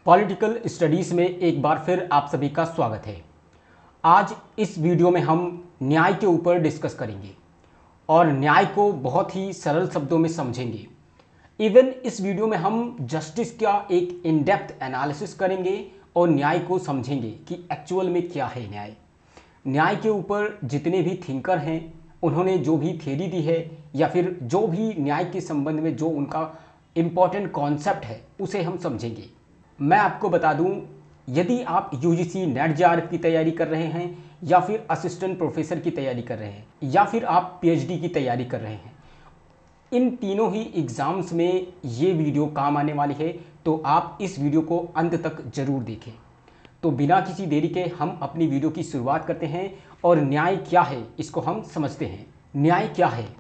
Political studies में एक बार फिर आप सभी का स्वागत है। आज इस वीडियो में हम न्याय के ऊपर डिस्कस करेंगे और न्याय को बहुत ही सरल शब्दों में समझेंगे। इवन इस वीडियो में हम जस्टिस का एक इन डेप्थ एनालिसिस करेंगे और न्याय को समझेंगे कि एक्चुअल में क्या है न्याय। न्याय के ऊपर जितने भी थिंकर हैं उन्होंने जो भी थ्योरी दी है या फिर जो भी न्याय के संबंध में जो उनका इम्पॉर्टेंट कॉन्सेप्ट है उसे हम समझेंगे। मैं आपको बता दूं, यदि आप यूजीसी नेट जेआरएफ की तैयारी कर रहे हैं या फिर असिस्टेंट प्रोफेसर की तैयारी कर रहे हैं या फिर आप पीएचडी की तैयारी कर रहे हैं, इन तीनों ही एग्ज़ाम्स में ये वीडियो काम आने वाली है, तो आप इस वीडियो को अंत तक ज़रूर देखें। तो बिना किसी देरी के हम अपनी वीडियो की शुरुआत करते हैं और न्याय क्या है इसको हम समझते हैं। न्याय क्या है?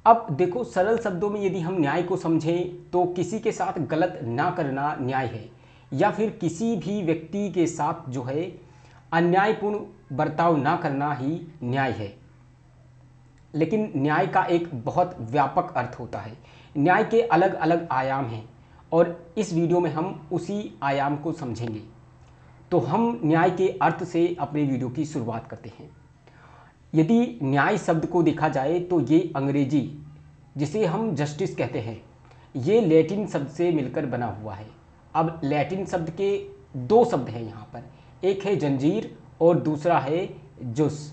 अब देखो, सरल शब्दों में यदि हम न्याय को समझें तो किसी के साथ गलत ना करना न्याय है, या फिर किसी भी व्यक्ति के साथ जो है अन्यायपूर्ण बर्ताव ना करना ही न्याय है। लेकिन न्याय का एक बहुत व्यापक अर्थ होता है। न्याय के अलग अलग आयाम हैं और इस वीडियो में हम उसी आयाम को समझेंगे। तो हम न्याय के अर्थ से अपने वीडियो की शुरुआत करते हैं। यदि न्याय शब्द को देखा जाए तो ये अंग्रेजी, जिसे हम जस्टिस कहते हैं, ये लैटिन शब्द से मिलकर बना हुआ है। अब लैटिन शब्द के दो शब्द हैं यहाँ पर, एक है जंजीर और दूसरा है जुस।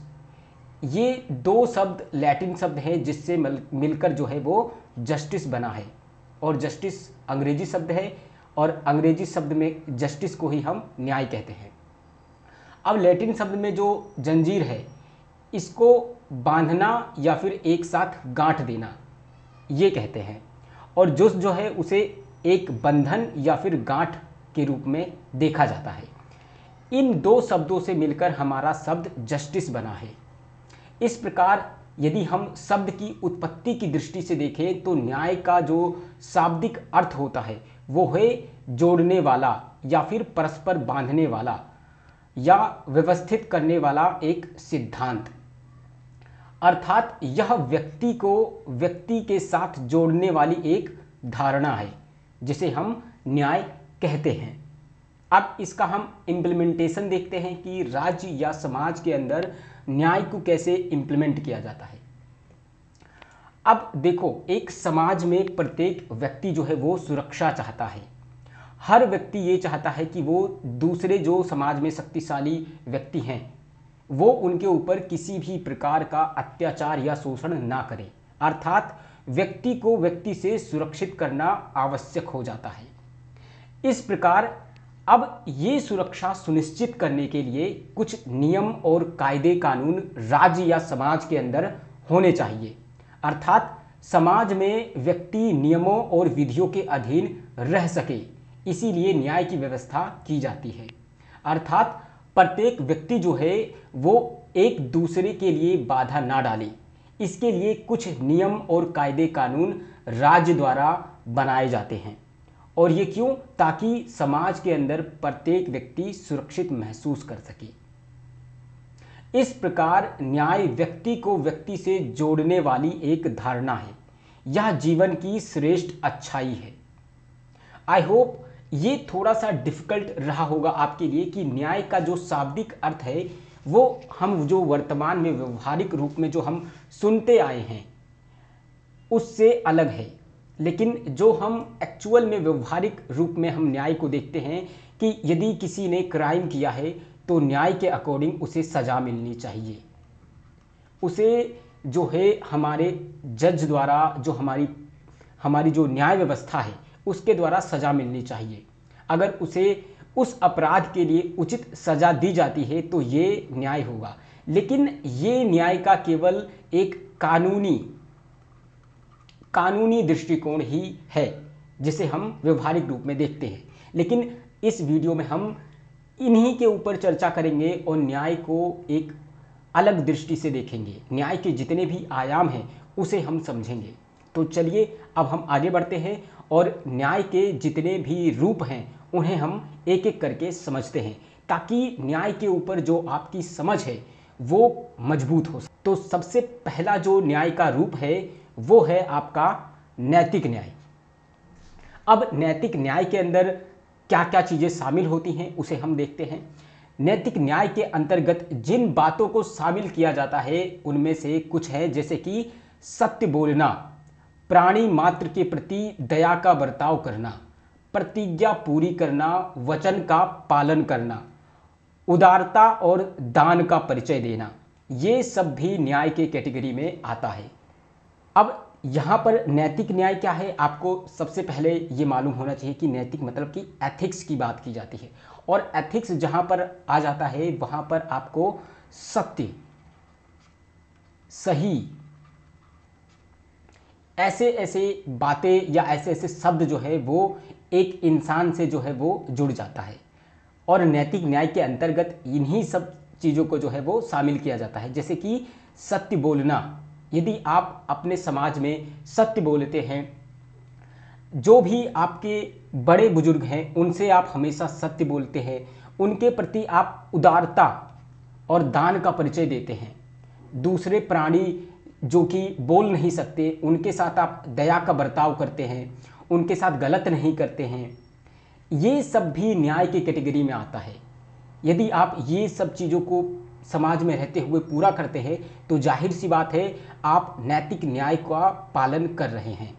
ये दो शब्द लैटिन शब्द हैं जिससे मिलकर जो है वो जस्टिस बना है, और जस्टिस अंग्रेजी शब्द है और अंग्रेजी शब्द में जस्टिस को ही हम न्याय कहते हैं। अब लैटिन शब्द में जो जंजीर है इसको बांधना या फिर एक साथ गांठ देना ये कहते हैं, और जुस जो है उसे एक बंधन या फिर गांठ के रूप में देखा जाता है। इन दो शब्दों से मिलकर हमारा शब्द जस्टिस बना है। इस प्रकार यदि हम शब्द की उत्पत्ति की दृष्टि से देखें तो न्याय का जो शाब्दिक अर्थ होता है वो है जोड़ने वाला या फिर परस्पर बांधने वाला या व्यवस्थित करने वाला एक सिद्धांत। अर्थात यह व्यक्ति को व्यक्ति के साथ जोड़ने वाली एक धारणा है जिसे हम न्याय कहते हैं। अब इसका हम इम्प्लीमेंटेशन देखते हैं कि राज्य या समाज के अंदर न्याय को कैसे इम्प्लीमेंट किया जाता है। अब देखो, एक समाज में प्रत्येक व्यक्ति जो है वो सुरक्षा चाहता है। हर व्यक्ति ये चाहता है कि वो दूसरे जो समाज में शक्तिशाली व्यक्ति हैं वो उनके ऊपर किसी भी प्रकार का अत्याचार या शोषण ना करे। अर्थात व्यक्ति को व्यक्ति से सुरक्षित करना आवश्यक हो जाता है। इस प्रकार अब ये सुरक्षा सुनिश्चित करने के लिए कुछ नियम और कायदे कानून राज्य या समाज के अंदर होने चाहिए। अर्थात समाज में व्यक्ति नियमों और विधियों के अधीन रह सके, इसीलिए न्याय की व्यवस्था की जाती है। अर्थात प्रत्येक व्यक्ति जो है वो एक दूसरे के लिए बाधा ना डाले, इसके लिए कुछ नियम और कायदे कानून राज्य द्वारा बनाए जाते हैं। और ये क्यों? ताकि समाज के अंदर प्रत्येक व्यक्ति सुरक्षित महसूस कर सके। इस प्रकार न्याय व्यक्ति को व्यक्ति से जोड़ने वाली एक धारणा है। यह जीवन की श्रेष्ठ अच्छाई है। आई होप ये थोड़ा सा डिफिकल्ट रहा होगा आपके लिए कि न्याय का जो शाब्दिक अर्थ है वो हम जो वर्तमान में व्यवहारिक रूप में जो हम सुनते आए हैं उससे अलग है। लेकिन जो हम एक्चुअल में व्यवहारिक रूप में हम न्याय को देखते हैं कि यदि किसी ने क्राइम किया है तो न्याय के अकॉर्डिंग उसे सज़ा मिलनी चाहिए। उसे जो है हमारे जज द्वारा, जो हमारी जो न्याय व्यवस्था है उसके द्वारा सज़ा मिलनी चाहिए। अगर उसे उस अपराध के लिए उचित सज़ा दी जाती है तो ये न्याय होगा। लेकिन ये न्याय का केवल एक कानूनी दृष्टिकोण ही है जिसे हम व्यवहारिक रूप में देखते हैं। लेकिन इस वीडियो में हम इन्हीं के ऊपर चर्चा करेंगे और न्याय को एक अलग दृष्टि से देखेंगे। न्याय के जितने भी आयाम हैं उसे हम समझेंगे। तो चलिए अब हम आगे बढ़ते हैं और न्याय के जितने भी रूप हैं उन्हें हम एक एक करके समझते हैं, ताकि न्याय के ऊपर जो आपकी समझ है वो मजबूत हो सके। तो सबसे पहला जो न्याय का रूप है वो है आपका नैतिक न्याय। अब नैतिक न्याय के अंदर क्या क्या चीज़ें शामिल होती हैं उसे हम देखते हैं। नैतिक न्याय के अंतर्गत जिन बातों को शामिल किया जाता है उनमें से कुछ है, जैसे कि सत्य बोलना, प्राणी मात्र के प्रति दया का बर्ताव करना, प्रतिज्ञा पूरी करना, वचन का पालन करना, उदारता और दान का परिचय देना। ये सब भी न्याय के कैटेगरी में आता है। अब यहाँ पर नैतिक न्याय क्या है, आपको सबसे पहले ये मालूम होना चाहिए कि नैतिक मतलब कि एथिक्स की बात की जाती है। और एथिक्स जहाँ पर आ जाता है वहाँ पर आपको सत्य, सही, ऐसे ऐसे बातें या ऐसे ऐसे शब्द जो है वो एक इंसान से जो है वो जुड़ जाता है। और नैतिक न्याय के अंतर्गत इन्हीं सब चीज़ों को जो है वो शामिल किया जाता है। जैसे कि सत्य बोलना, यदि आप अपने समाज में सत्य बोलते हैं, जो भी आपके बड़े बुजुर्ग हैं उनसे आप हमेशा सत्य बोलते हैं, उनके प्रति आप उदारता और दान का परिचय देते हैं, दूसरे प्राणी जो कि बोल नहीं सकते उनके साथ आप दया का बर्ताव करते हैं, उनके साथ गलत नहीं करते हैं, ये सब भी न्याय की कैटेगरी में आता है। यदि आप ये सब चीज़ों को समाज में रहते हुए पूरा करते हैं तो जाहिर सी बात है आप नैतिक न्याय का पालन कर रहे हैं।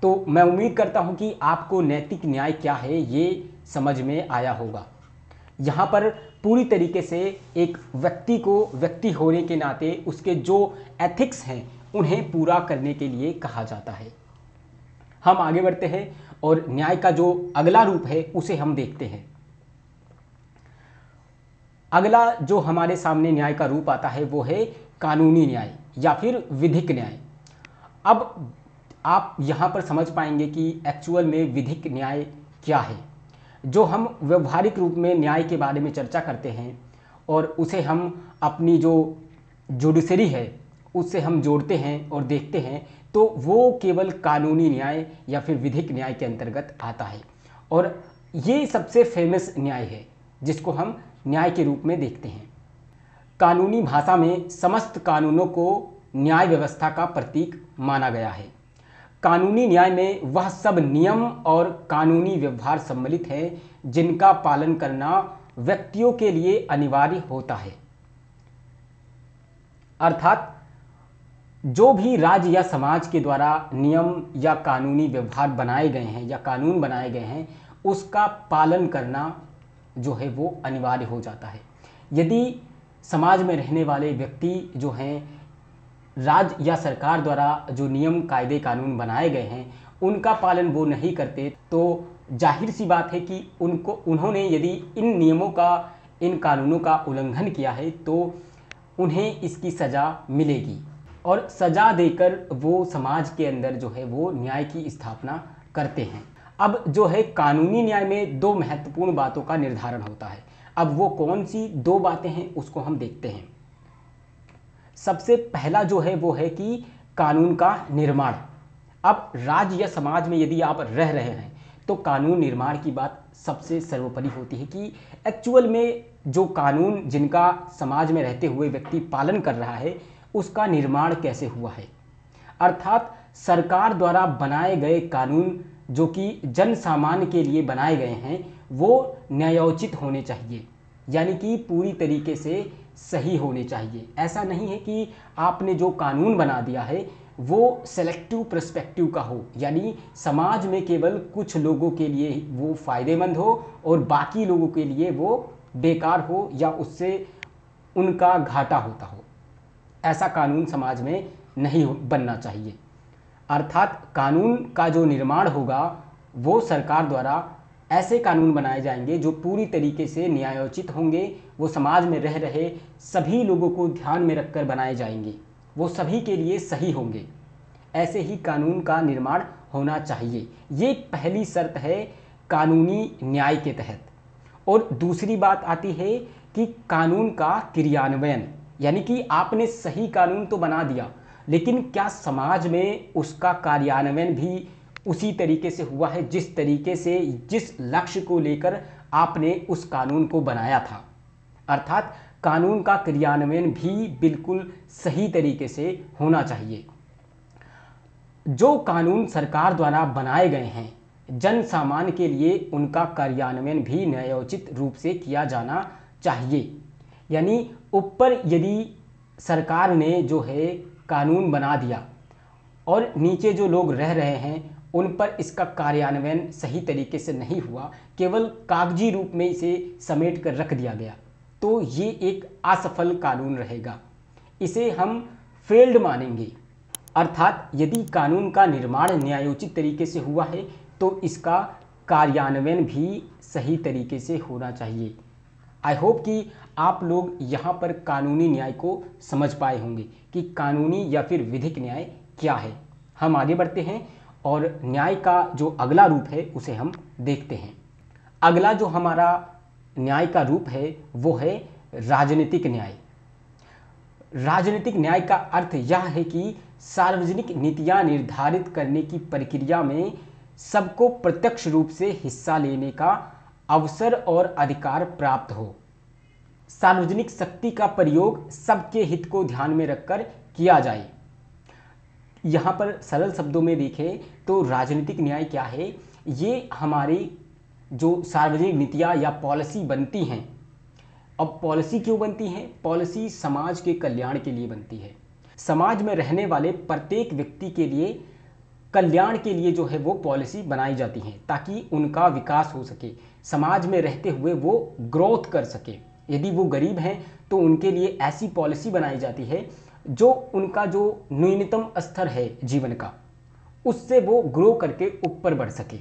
तो मैं उम्मीद करता हूं कि आपको नैतिक न्याय क्या है ये समझ में आया होगा। यहाँ पर पूरी तरीके से एक व्यक्ति को व्यक्ति होने के नाते उसके जो एथिक्स हैं उन्हें पूरा करने के लिए कहा जाता है। हम आगे बढ़ते हैं और न्याय का जो अगला रूप है उसे हम देखते हैं। अगला जो हमारे सामने न्याय का रूप आता है वो है कानूनी न्याय या फिर विधिक न्याय। अब आप यहाँ पर समझ पाएंगे कि एक्चुअल में विधिक न्याय क्या है। जो हम व्यवहारिक रूप में न्याय के बारे में चर्चा करते हैं और उसे हम अपनी जो जुडिशरी है उससे हम जोड़ते हैं और देखते हैं, तो वो केवल कानूनी न्याय या फिर विधिक न्याय के अंतर्गत आता है। और ये सबसे फेमस न्याय है जिसको हम न्याय के रूप में देखते हैं। कानूनी भाषा में समस्त कानूनों को न्याय व्यवस्था का प्रतीक माना गया है। कानूनी न्याय में वह सब नियम और कानूनी व्यवहार सम्मिलित हैं जिनका पालन करना व्यक्तियों के लिए अनिवार्य होता है। अर्थात जो भी राज्य या समाज के द्वारा नियम या कानूनी व्यवहार बनाए गए हैं या कानून बनाए गए हैं उसका पालन करना जो है वो अनिवार्य हो जाता है। यदि समाज में रहने वाले व्यक्ति जो हैं राज्य या सरकार द्वारा जो नियम कायदे कानून बनाए गए हैं उनका पालन वो नहीं करते तो जाहिर सी बात है कि उन्होंने यदि इन नियमों का, इन कानूनों का उल्लंघन किया है तो उन्हें इसकी सज़ा मिलेगी और सज़ा देकर वो समाज के अंदर जो है वो न्याय की स्थापना करते हैं। अब जो है कानूनी न्याय में दो महत्वपूर्ण बातों का निर्धारण होता है। अब वो कौन सी दो बातें हैं उसको हम देखते हैं। सबसे पहला जो है वो है कि कानून का निर्माण। अब राज्य या समाज में यदि आप रह रहे हैं तो कानून निर्माण की बात सबसे सर्वोपरि होती है कि एक्चुअल में जो कानून जिनका समाज में रहते हुए व्यक्ति पालन कर रहा है उसका निर्माण कैसे हुआ है। अर्थात सरकार द्वारा बनाए गए कानून जो कि जन सामान्य के लिए बनाए गए हैं वो न्यायोचित होने चाहिए, यानी कि पूरी तरीके से सही होने चाहिए। ऐसा नहीं है कि आपने जो कानून बना दिया है वो सेलेक्टिव पर्सपेक्टिव का हो, यानी समाज में केवल कुछ लोगों के लिए वो फ़ायदेमंद हो और बाकी लोगों के लिए वो बेकार हो या उससे उनका घाटा होता हो। ऐसा कानून समाज में नहीं बनना चाहिए। अर्थात कानून का जो निर्माण होगा वो सरकार द्वारा ऐसे कानून बनाए जाएंगे जो पूरी तरीके से न्यायोचित होंगे, वो समाज में रह रहे सभी लोगों को ध्यान में रखकर बनाए जाएंगे, वो सभी के लिए सही होंगे। ऐसे ही कानून का निर्माण होना चाहिए। ये पहली शर्त है कानूनी न्याय के तहत। और दूसरी बात आती है कि कानून का क्रियान्वयन, यानी कि आपने सही कानून तो बना दिया लेकिन क्या समाज में उसका कार्यान्वयन भी उसी तरीके से हुआ है जिस तरीके से, जिस लक्ष्य को लेकर आपने उस कानून को बनाया था। अर्थात कानून का क्रियान्वयन भी बिल्कुल सही तरीके से होना चाहिए। जो कानून सरकार द्वारा बनाए गए हैं जन सामान्य के लिए उनका कार्यान्वयन भी न्यायोचित रूप से किया जाना चाहिए। यानी ऊपर यदि सरकार ने जो है कानून बना दिया और नीचे जो लोग रह रहे हैं उन पर इसका कार्यान्वयन सही तरीके से नहीं हुआ, केवल कागजी रूप में इसे समेट कर रख दिया गया, तो ये एक असफल कानून रहेगा, इसे हम फेल्ड मानेंगे। अर्थात यदि कानून का निर्माण न्यायोचित तरीके से हुआ है तो इसका कार्यान्वयन भी सही तरीके से होना चाहिए। आई होप कि आप लोग यहाँ पर कानूनी न्याय को समझ पाए होंगे कि कानूनी या फिर विधिक न्याय क्या है। हम आगे बढ़ते हैं और न्याय का जो अगला रूप है उसे हम देखते हैं। अगला जो हमारा न्याय का रूप है वो है राजनीतिक न्याय। राजनीतिक न्याय का अर्थ यह है कि सार्वजनिक नीतियां निर्धारित करने की प्रक्रिया में सबको प्रत्यक्ष रूप से हिस्सा लेने का अवसर और अधिकार प्राप्त हो। सार्वजनिक शक्ति का प्रयोग सबके हित को ध्यान में रखकर किया जाए। यहाँ पर सरल शब्दों में देखें तो राजनीतिक न्याय क्या है, ये हमारी जो सार्वजनिक नीतियाँ या पॉलिसी बनती हैं। अब पॉलिसी क्यों बनती हैं? पॉलिसी समाज के कल्याण के लिए बनती है। समाज में रहने वाले प्रत्येक व्यक्ति के लिए कल्याण के लिए जो है वो पॉलिसी बनाई जाती है ताकि उनका विकास हो सके, समाज में रहते हुए वो ग्रोथ कर सके। यदि वो गरीब हैं तो उनके लिए ऐसी पॉलिसी बनाई जाती है जो उनका जो न्यूनतम स्तर है जीवन का, उससे वो ग्रो करके ऊपर बढ़ सके,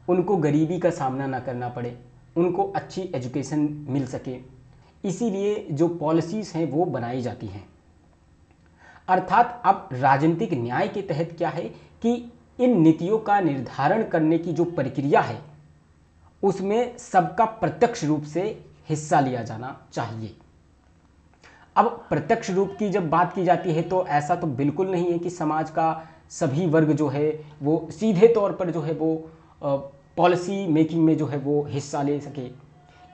उनको गरीबी का सामना ना करना पड़े, उनको अच्छी एजुकेशन मिल सके। इसीलिए जो पॉलिसीज़ हैं वो बनाई जाती हैं। अर्थात अब राजनीतिक न्याय के तहत क्या है कि इन नीतियों का निर्धारण करने की जो प्रक्रिया है उसमें सबका प्रत्यक्ष रूप से हिस्सा लिया जाना चाहिए। अब प्रत्यक्ष रूप की जब बात की जाती है तो ऐसा तो बिल्कुल नहीं है कि समाज का सभी वर्ग जो है वो सीधे तौर पर जो है वो पॉलिसी मेकिंग में जो है वो हिस्सा ले सके।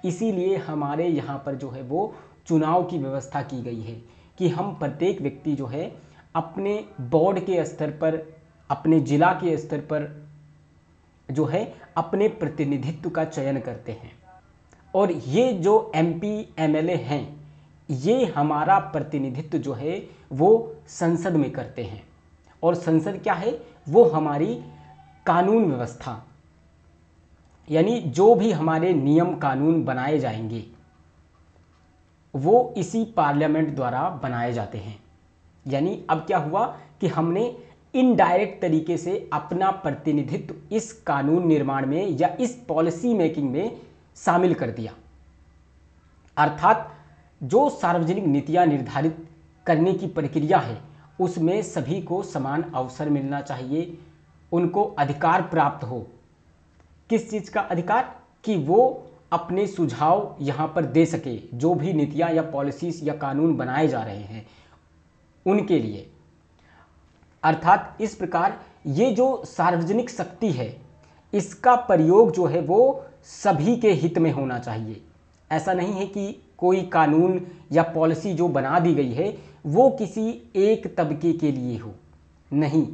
इसीलिए हमारे यहाँ पर जो है वो चुनाव की व्यवस्था की गई है कि हम प्रत्येक व्यक्ति जो है अपने बोर्ड के स्तर पर, अपने जिला के स्तर पर जो है अपने प्रतिनिधित्व का चयन करते हैं। और ये जो एमपी एमएलए हैं ये हमारा प्रतिनिधित्व जो है वो संसद में करते हैं। और संसद क्या है? वो हमारी कानून व्यवस्था, यानी जो भी हमारे नियम कानून बनाए जाएंगे वो इसी पार्लियामेंट द्वारा बनाए जाते हैं। यानी अब क्या हुआ कि हमने इनडायरेक्ट तरीके से अपना प्रतिनिधित्व इस कानून निर्माण में या इस पॉलिसी मेकिंग में शामिल कर दिया। अर्थात जो सार्वजनिक नीतियां निर्धारित करने की प्रक्रिया है उसमें सभी को समान अवसर मिलना चाहिए, उनको अधिकार प्राप्त हो। किस चीज़ का अधिकार? कि वो अपने सुझाव यहाँ पर दे सके, जो भी नीतियाँ या पॉलिसीज़ या कानून बनाए जा रहे हैं उनके लिए। अर्थात इस प्रकार ये जो सार्वजनिक शक्ति है इसका प्रयोग जो है वो सभी के हित में होना चाहिए। ऐसा नहीं है कि कोई कानून या पॉलिसी जो बना दी गई है वो किसी एक तबके के लिए हो, नहीं,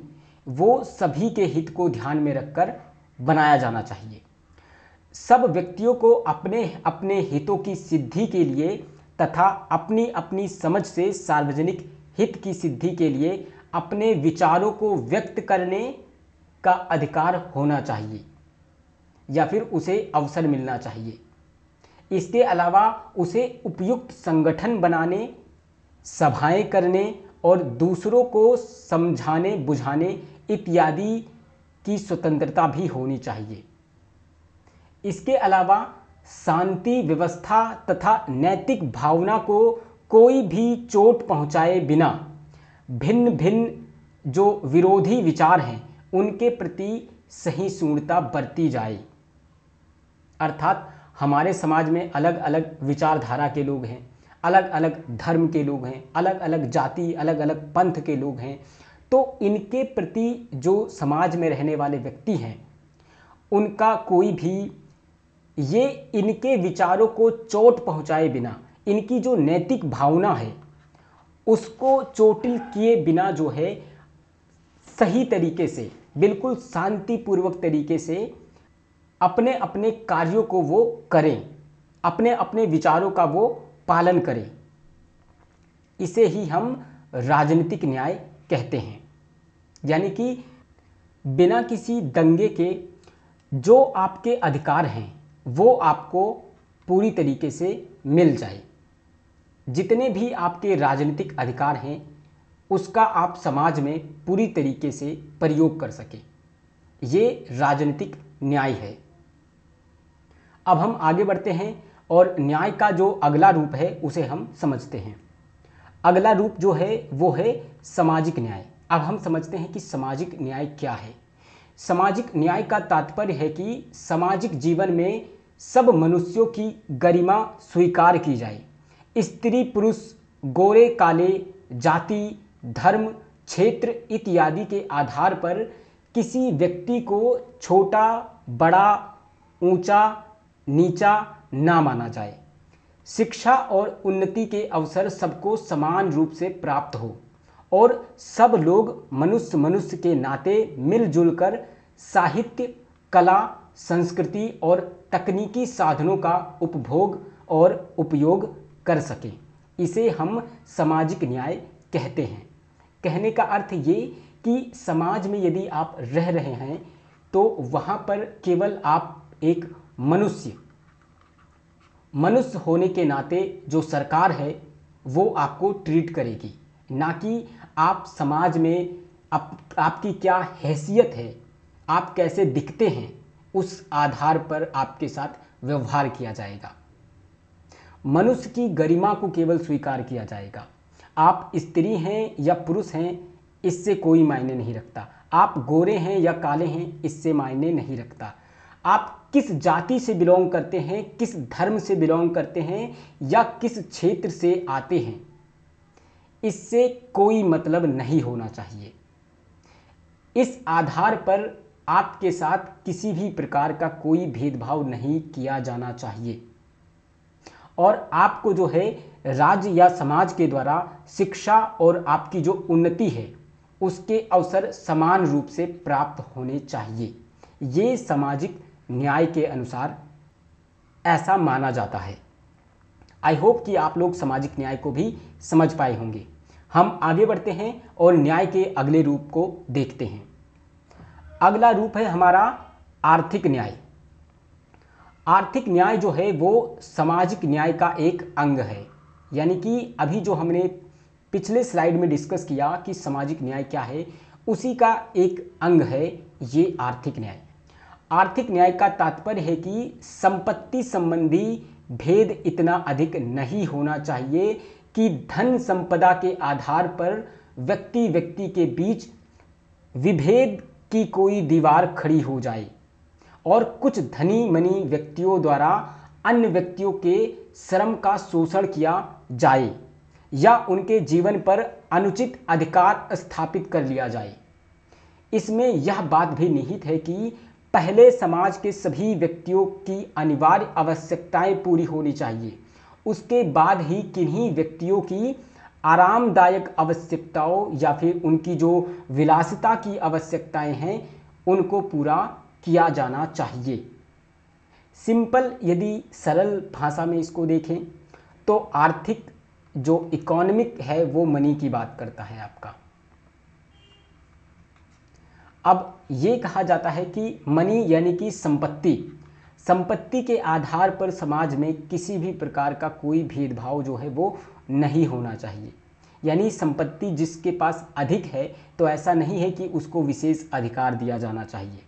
वो सभी के हित को ध्यान में रखकर बनाया जाना चाहिए। सब व्यक्तियों को अपने अपने हितों की सिद्धि के लिए तथा अपनी अपनी समझ से सार्वजनिक हित की सिद्धि के लिए अपने विचारों को व्यक्त करने का अधिकार होना चाहिए या फिर उसे अवसर मिलना चाहिए। इसके अलावा उसे उपयुक्त संगठन बनाने, सभाएं करने और दूसरों को समझाने बुझाने इत्यादि की स्वतंत्रता भी होनी चाहिए। इसके अलावा शांति व्यवस्था तथा नैतिक भावना को कोई भी चोट पहुंचाए बिना भिन्न भिन्न जो विरोधी विचार हैं उनके प्रति सहिष्णुता बरती जाए। अर्थात हमारे समाज में अलग अलग विचारधारा के लोग हैं, अलग अलग धर्म के लोग हैं, अलग अलग जाति, अलग अलग पंथ के लोग हैं, तो इनके प्रति जो समाज में रहने वाले व्यक्ति हैं उनका कोई भी ये इनके विचारों को चोट पहुंचाए बिना, इनकी जो नैतिक भावना है उसको चोटिल किए बिना जो है सही तरीके से बिल्कुल शांतिपूर्वक तरीके से अपने अपने कार्यों को वो करें, अपने अपने विचारों का वो पालन करें। इसे ही हम राजनीतिक न्याय कहते हैं। यानी कि बिना किसी दंगे के जो आपके अधिकार हैं वो आपको पूरी तरीके से मिल जाए। जितने भी आपके राजनीतिक अधिकार हैं उसका आप समाज में पूरी तरीके से प्रयोग कर सकें। ये राजनीतिक न्याय है। अब हम आगे बढ़ते हैं और न्याय का जो अगला रूप है उसे हम समझते हैं। अगला रूप जो है वो है सामाजिक न्याय। अब हम समझते हैं कि सामाजिक न्याय क्या है। सामाजिक न्याय का तात्पर्य है कि सामाजिक जीवन में सब मनुष्यों की गरिमा स्वीकार की जाए। स्त्री पुरुष, गोरे काले, जाति, धर्म, क्षेत्र इत्यादि के आधार पर किसी व्यक्ति को छोटा बड़ा, ऊंचा नीचा ना माना जाए। शिक्षा और उन्नति के अवसर सबको समान रूप से प्राप्त हो और सब लोग मनुष्य मनुष्य के नाते मिलजुल कर साहित्य, कला, संस्कृति और तकनीकी साधनों का उपभोग और उपयोग कर सकें। इसे हम सामाजिक न्याय कहते हैं। कहने का अर्थ ये कि समाज में यदि आप रह रहे हैं तो वहाँ पर केवल आप एक मनुष्य होने के नाते जो सरकार है वो आपको ट्रीट करेगी, ना कि आप समाज में आपकी क्या हैसियत है, आप कैसे दिखते हैं, उस आधार पर आपके साथ व्यवहार किया जाएगा। मनुष्य की गरिमा को केवल स्वीकार किया जाएगा। आप स्त्री हैं या पुरुष हैं इससे कोई मायने नहीं रखता। आप गोरे हैं या काले हैं इससे मायने नहीं रखता। आप किस जाति से बिलोंग करते हैं, किस धर्म से बिलोंग करते हैं या किस क्षेत्र से आते हैं, इससे कोई मतलब नहीं होना चाहिए। इस आधार पर आपके साथ किसी भी प्रकार का कोई भेदभाव नहीं किया जाना चाहिए और आपको जो है राज्य या समाज के द्वारा शिक्षा और आपकी जो उन्नति है उसके अवसर समान रूप से प्राप्त होने चाहिए। ये सामाजिक न्याय के अनुसार ऐसा माना जाता है। आई होप कि आप लोग सामाजिक न्याय को भी समझ पाए होंगे। हम आगे बढ़ते हैं और न्याय के अगले रूप को देखते हैं। अगला रूप है हमारा आर्थिक न्याय। आर्थिक न्याय जो है वो सामाजिक न्याय का एक अंग है। यानी कि अभी जो हमने पिछले स्लाइड में डिस्कस किया कि सामाजिक न्याय क्या है, उसी का एक अंग है ये आर्थिक न्याय। आर्थिक न्याय का तात्पर्य है कि संपत्ति संबंधी भेद इतना अधिक नहीं होना चाहिए कि धन संपदा के आधार पर व्यक्ति व्यक्ति के बीच विभेद की कोई दीवार खड़ी हो जाए और कुछ धनी मनी व्यक्तियों द्वारा अन्य व्यक्तियों के श्रम का शोषण किया जाए या उनके जीवन पर अनुचित अधिकार स्थापित कर लिया जाए। इसमें यह बात भी निहित है कि पहले समाज के सभी व्यक्तियों की अनिवार्य आवश्यकताएं पूरी होनी चाहिए, उसके बाद ही किन्हीं व्यक्तियों की आरामदायक आवश्यकताओं या फिर उनकी जो विलासिता की आवश्यकताएं हैं उनको पूरा किया जाना चाहिए। सिंपल यदि सरल भाषा में इसको देखें तो आर्थिक जो इकोनॉमिक है वो मनी की बात करता है आपका। अब ये कहा जाता है कि मनी यानी कि संपत्ति के आधार पर समाज में किसी भी प्रकार का कोई भेदभाव जो है वो नहीं होना चाहिए। यानी संपत्ति जिसके पास अधिक है तो ऐसा नहीं है कि उसको विशेष अधिकार दिया जाना चाहिए।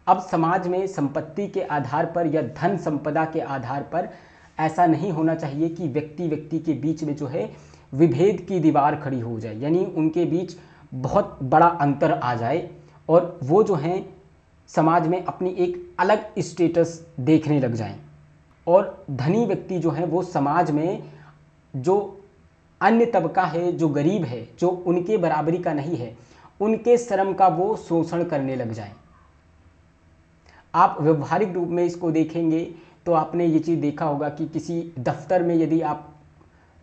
अब समाज में संपत्ति के आधार पर या धन संपदा के आधार पर ऐसा नहीं होना चाहिए कि व्यक्ति व्यक्ति के बीच में जो है विभेद की दीवार खड़ी हो जाए, यानी उनके बीच बहुत बड़ा अंतर आ जाए और वो जो हैं समाज में अपनी एक अलग स्टेटस देखने लग जाएं और धनी व्यक्ति जो हैं वो समाज में जो अन्य तबका है, जो गरीब है, जो उनके बराबरी का नहीं है, उनके श्रम का वो शोषण करने लग जाएं। आप व्यवहारिक रूप में इसको देखेंगे तो आपने ये चीज़ देखा होगा कि किसी दफ्तर में यदि आप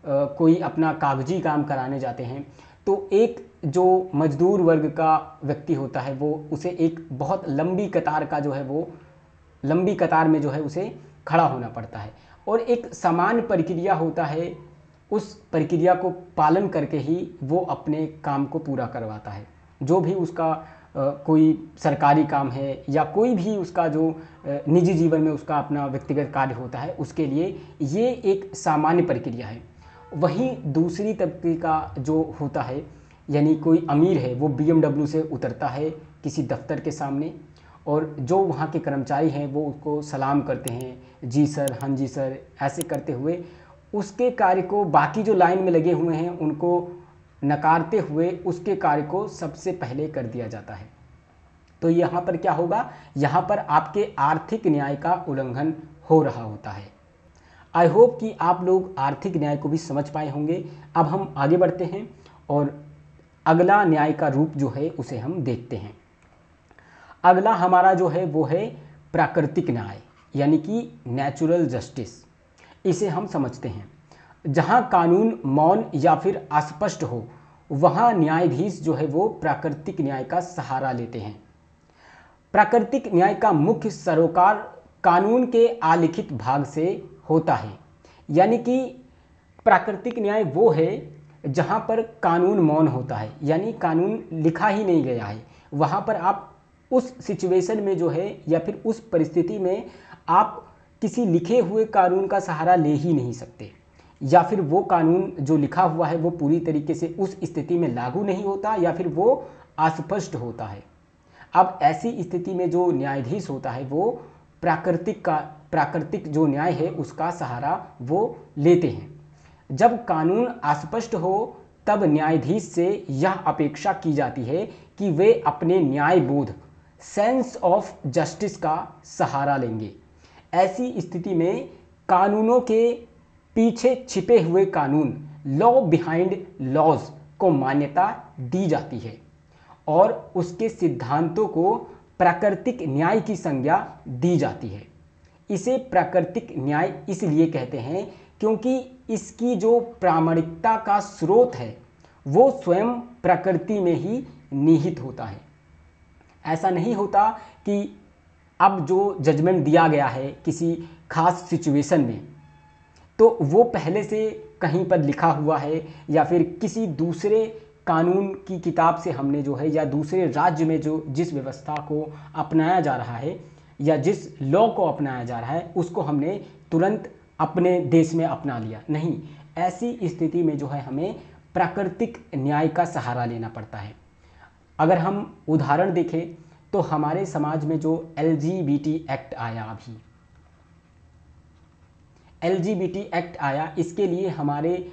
कोई अपना कागजी काम कराने जाते हैं तो एक जो मजदूर वर्ग का व्यक्ति होता है वो उसे एक बहुत लंबी कतार का जो है वो लंबी कतार में जो है उसे खड़ा होना पड़ता है और एक समान प्रक्रिया होता है, उस प्रक्रिया को पालन करके ही वो अपने काम को पूरा करवाता है। जो भी उसका कोई सरकारी काम है या कोई भी उसका जो निजी जीवन में उसका अपना व्यक्तिगत कार्य होता है, उसके लिए ये एक सामान्य प्रक्रिया है। वहीं दूसरी तबके का जो होता है, यानी कोई अमीर है, वो BMW से उतरता है किसी दफ्तर के सामने और जो वहाँ के कर्मचारी हैं वो उसको सलाम करते हैं, जी सर, हाँ जी सर, ऐसे करते हुए उसके कार्य को बाकी जो लाइन में लगे हुए हैं उनको नकारते हुए उसके कार्य को सबसे पहले कर दिया जाता है। तो यहाँ पर क्या होगा, यहाँ पर आपके आर्थिक न्याय का उल्लंघन हो रहा होता है। आई होप कि आप लोग आर्थिक न्याय को भी समझ पाए होंगे। अब हम आगे बढ़ते हैं और अगला न्याय का रूप जो है उसे हम देखते हैं। अगला हमारा जो है वो है प्राकृतिक न्याय, यानी कि नेचुरल जस्टिस। इसे हम समझते हैं जहां कानून मौन या फिर अस्पष्ट हो, वहां न्यायाधीश जो है वो प्राकृतिक न्याय का सहारा लेते हैं। प्राकृतिक न्याय का मुख्य सरोकार कानून के आलिखित भाग से होता है, यानी कि प्राकृतिक न्याय वो है जहां पर कानून मौन होता है, यानी कानून लिखा ही नहीं गया है। वहां पर आप उस सिचुएशन में जो है या फिर उस परिस्थिति में आप किसी लिखे हुए कानून का सहारा ले ही नहीं सकते, या फिर वो कानून जो लिखा हुआ है वो पूरी तरीके से उस स्थिति में लागू नहीं होता या फिर वो अस्पष्ट होता है। अब ऐसी स्थिति में जो न्यायाधीश होता है वो प्राकृतिक जो न्याय है उसका सहारा वो लेते हैं। जब कानून अस्पष्ट हो तब न्यायाधीश से यह अपेक्षा की जाती है कि वे अपने न्याय बोध, सेंस ऑफ जस्टिस का सहारा लेंगे। ऐसी स्थिति में कानूनों के पीछे छिपे हुए कानून, लॉ बिहाइंड लॉज को मान्यता दी जाती है और उसके सिद्धांतों को प्राकृतिक न्याय की संज्ञा दी जाती है। इसे प्राकृतिक न्याय इसलिए कहते हैं क्योंकि इसकी जो प्रामाणिकता का स्रोत है वो स्वयं प्रकृति में ही निहित होता है। ऐसा नहीं होता कि अब जो जजमेंट दिया गया है किसी खास सिचुएशन में तो वो पहले से कहीं पर लिखा हुआ है या फिर किसी दूसरे कानून की किताब से हमने जो है या दूसरे राज्य में जो जिस व्यवस्था को अपनाया जा रहा है या जिस लॉ को अपनाया जा रहा है उसको हमने तुरंत अपने देश में अपना लिया। नहीं, ऐसी स्थिति में जो है हमें प्राकृतिक न्याय का सहारा लेना पड़ता है। अगर हम उदाहरण देखें तो हमारे समाज में जो LGBT एक्ट आया, अभी LGBT एक्ट आया, इसके लिए हमारे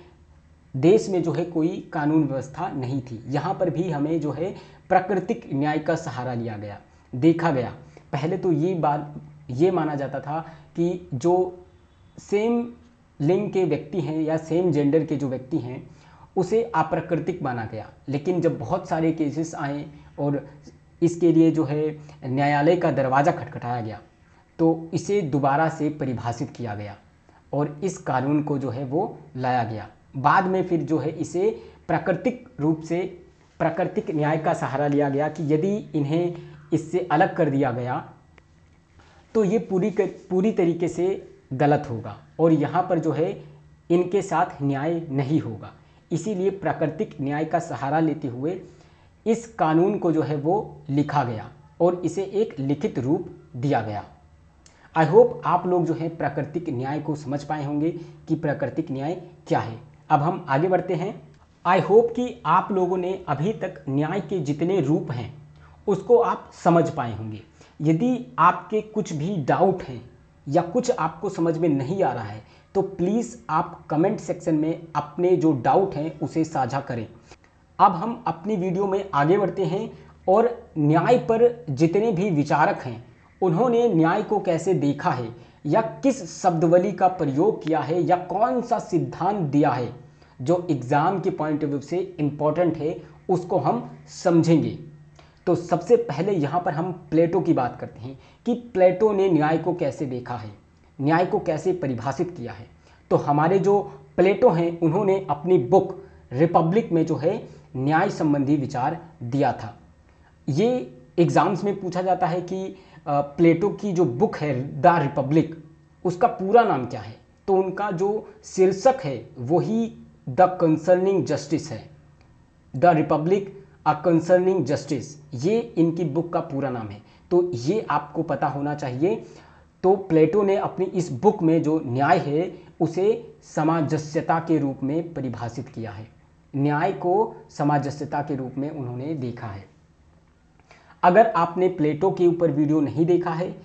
देश में जो है कोई कानून व्यवस्था नहीं थी। यहाँ पर भी हमें जो है प्राकृतिक न्याय का सहारा लिया गया, देखा गया। पहले तो ये माना जाता था कि जो सेम लिंग के व्यक्ति हैं या सेम जेंडर के जो व्यक्ति हैं उसे अप्राकृतिक माना गया। लेकिन जब बहुत सारे केसेस आए और इसके लिए जो है न्यायालय का दरवाज़ा खटखटाया गया तो इसे दोबारा से परिभाषित किया गया और इस कानून को जो है वो लाया गया। बाद में फिर जो है इसे प्राकृतिक रूप से प्राकृतिक न्याय का सहारा लिया गया कि यदि इन्हें इससे अलग कर दिया गया तो ये पूरी तरीके से गलत होगा और यहाँ पर जो है इनके साथ न्याय नहीं होगा। इसीलिए प्राकृतिक न्याय का सहारा लेते हुए इस कानून को जो है वो लिखा गया और इसे एक लिखित रूप दिया गया। आई होप आप लोग जो है प्राकृतिक न्याय को समझ पाए होंगे कि प्राकृतिक न्याय क्या है। अब हम आगे बढ़ते हैं। आई होप कि आप लोगों ने अभी तक न्याय के जितने रूप हैं उसको आप समझ पाए होंगे। यदि आपके कुछ भी डाउट हैं या कुछ आपको समझ में नहीं आ रहा है तो प्लीज़ आप कमेंट सेक्शन में अपने जो डाउट हैं उसे साझा करें। अब हम अपनी वीडियो में आगे बढ़ते हैं और न्याय पर जितने भी विचारक हैं उन्होंने न्याय को कैसे देखा है या किस शब्दावली का प्रयोग किया है या कौन सा सिद्धांत दिया है जो एग्ज़ाम के पॉइंट ऑफ व्यू से इम्पोर्टेंट है, उसको हम समझेंगे। तो सबसे पहले यहाँ पर हम प्लेटो की बात करते हैं कि प्लेटो ने न्याय को कैसे देखा है, न्याय को कैसे परिभाषित किया है। तो हमारे जो प्लेटो हैं उन्होंने अपनी बुक रिपब्लिक में जो है न्याय संबंधी विचार दिया था। ये एग्ज़ाम्स में पूछा जाता है कि प्लेटो की जो बुक है द रिपब्लिक, उसका पूरा नाम क्या है। तो उनका जो शीर्षक है वही द कंसर्निंग जस्टिस है। The Republic a concerning justice, ये इनकी बुक का पूरा नाम है। तो ये आपको पता होना चाहिए। तो प्लेटो ने अपनी इस बुक में जो न्याय है उसे सामंजस्यता के रूप में परिभाषित किया है। न्याय को सामंजस्यता के रूप में उन्होंने देखा है। अगर आपने प्लेटो के ऊपर वीडियो नहीं देखा है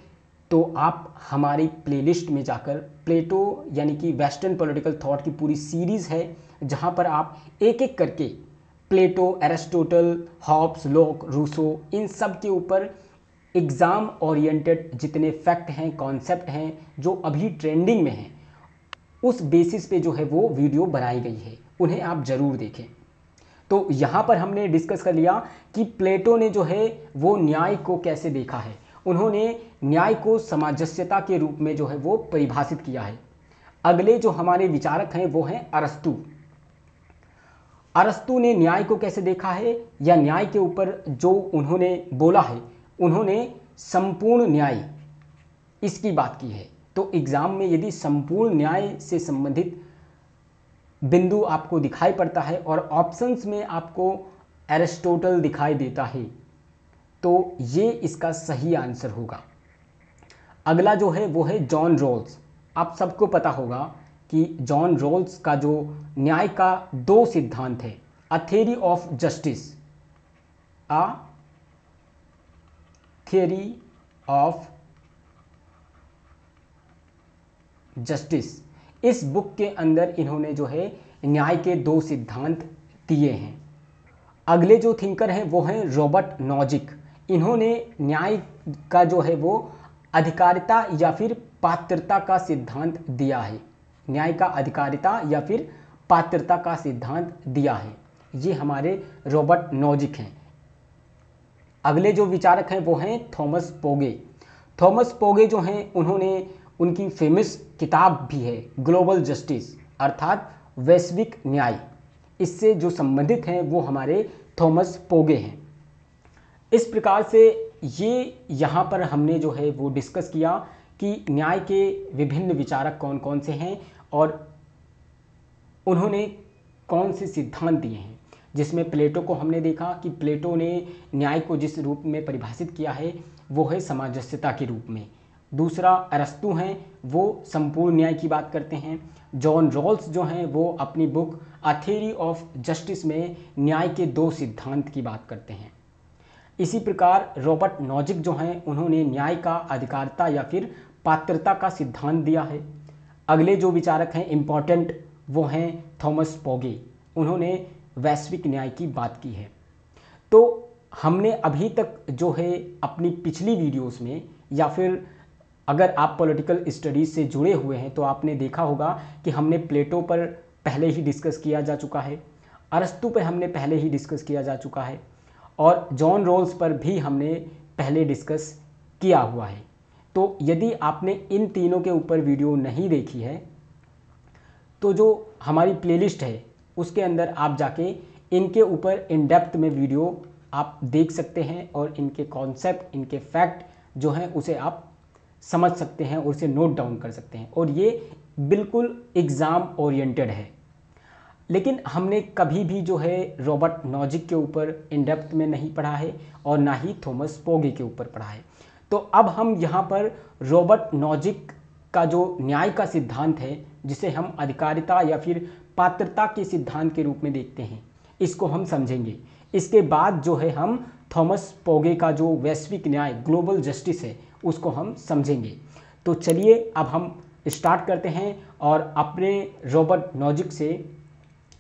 तो आप हमारी प्लेलिस्ट में जाकर प्लेटो यानी कि वेस्टर्न पॉलिटिकल थॉट की पूरी सीरीज़ है, जहां पर आप एक एक करके प्लेटो, एरिस्टोटल, हॉब्स, लॉक, रूसो, इन सब के ऊपर एग्ज़ाम ओरिएंटेड जितने फैक्ट हैं, कॉन्सेप्ट हैं जो अभी ट्रेंडिंग में हैं, उस बेसिस पे जो है वो वीडियो बनाई गई है, उन्हें आप ज़रूर देखें। तो यहाँ पर हमने डिस्कस कर लिया कि प्लेटो ने जो है वो न्याय को कैसे देखा है। उन्होंने न्याय को सामंजस्यता के रूप में जो है वो परिभाषित किया है। अगले जो हमारे विचारक हैं वो हैं अरस्तु। अरस्तु ने न्याय को कैसे देखा है या न्याय के ऊपर जो उन्होंने बोला है, उन्होंने संपूर्ण न्याय इसकी बात की है। तो एग्ज़ाम में यदि संपूर्ण न्याय से संबंधित बिंदु आपको दिखाई पड़ता है और ऑप्शंस में आपको एरिस्टोटल दिखाई देता है तो ये इसका सही आंसर होगा। अगला जो है वो है जॉन रॉल्स। आप सबको पता होगा कि जॉन रॉल्स का जो न्याय का दो सिद्धांत है, a theory of justice, a theory of justice, इस बुक के अंदर इन्होंने जो है न्याय के दो सिद्धांत दिए हैं। अगले जो थिंकर हैं वो हैं रॉबर्ट नॉजिक। इन्होंने न्याय का जो है वो अधिकारिता या फिर पात्रता का सिद्धांत दिया है। न्याय का अधिकारिता या फिर पात्रता का सिद्धांत दिया है। ये हमारे रॉबर्ट नॉजिक हैं। अगले जो विचारक हैं वो हैं थॉमस पोगे। थॉमस पोगे जो हैं उन्होंने उनकी फेमस किताब भी है ग्लोबल जस्टिस, अर्थात वैश्विक न्याय। इससे जो संबंधित हैं वो हमारे थॉमस पोगे हैं। इस प्रकार से ये यहाँ पर हमने जो है वो डिस्कस किया कि न्याय के विभिन्न विचारक कौन कौन से हैं और उन्होंने कौन से सिद्धांत दिए हैं। जिसमें प्लेटो को हमने देखा कि प्लेटो ने न्याय को जिस रूप में परिभाषित किया है वो है सामंजस्यता के रूप में। दूसरा अरस्तु हैं, वो संपूर्ण न्याय की बात करते हैं। जॉन रॉल्स जो हैं वो अपनी book a theory of justice में न्याय के दो सिद्धांत की बात करते हैं। इसी प्रकार रॉबर्ट नॉजिक जो हैं उन्होंने न्याय का अधिकारिता या फिर पात्रता का सिद्धांत दिया है। अगले जो विचारक हैं इम्पॉर्टेंट वो हैं थॉमस पोगे। उन्होंने वैश्विक न्याय की बात की है। तो हमने अभी तक जो है अपनी पिछली वीडियोस में या फिर अगर आप पॉलिटिकल स्टडीज़ से जुड़े हुए हैं तो आपने देखा होगा कि हमने प्लेटो पर पहले ही डिस्कस किया जा चुका है, अरस्तु पर हमने पहले ही डिस्कस किया जा चुका है और जॉन रॉल्स पर भी हमने पहले डिस्कस किया हुआ है। तो यदि आपने इन तीनों के ऊपर वीडियो नहीं देखी है तो जो हमारी प्लेलिस्ट है उसके अंदर आप जाके इनके ऊपर इन डेप्थ में वीडियो आप देख सकते हैं और इनके कॉन्सेप्ट, इनके फैक्ट जो हैं उसे आप समझ सकते हैं और उसे नोट डाउन कर सकते हैं। और ये बिल्कुल एग्ज़ाम ओरिएंटेड है। लेकिन हमने कभी भी जो है रॉबर्ट नॉजिक के ऊपर इन डेप्थ में नहीं पढ़ा है और ना ही थॉमस पोगे के ऊपर पढ़ा है। तो अब हम यहाँ पर रॉबर्ट नॉजिक का जो न्याय का सिद्धांत है, जिसे हम अधिकारिता या फिर पात्रता के सिद्धांत के रूप में देखते हैं, इसको हम समझेंगे। इसके बाद जो है हम थॉमस पोगे का जो वैश्विक न्याय ग्लोबल जस्टिस है उसको हम समझेंगे। तो चलिए अब हम स्टार्ट करते हैं और अपने रॉबर्ट नॉजिक से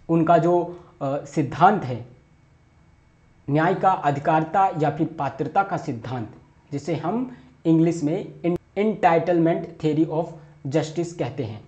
उनका जो सिद्धांत है न्याय का अधिकारिता या फिर पात्रता का सिद्धांत, जिसे हम इंग्लिश में एंटाइटलमेंट थ्योरी ऑफ जस्टिस कहते हैं,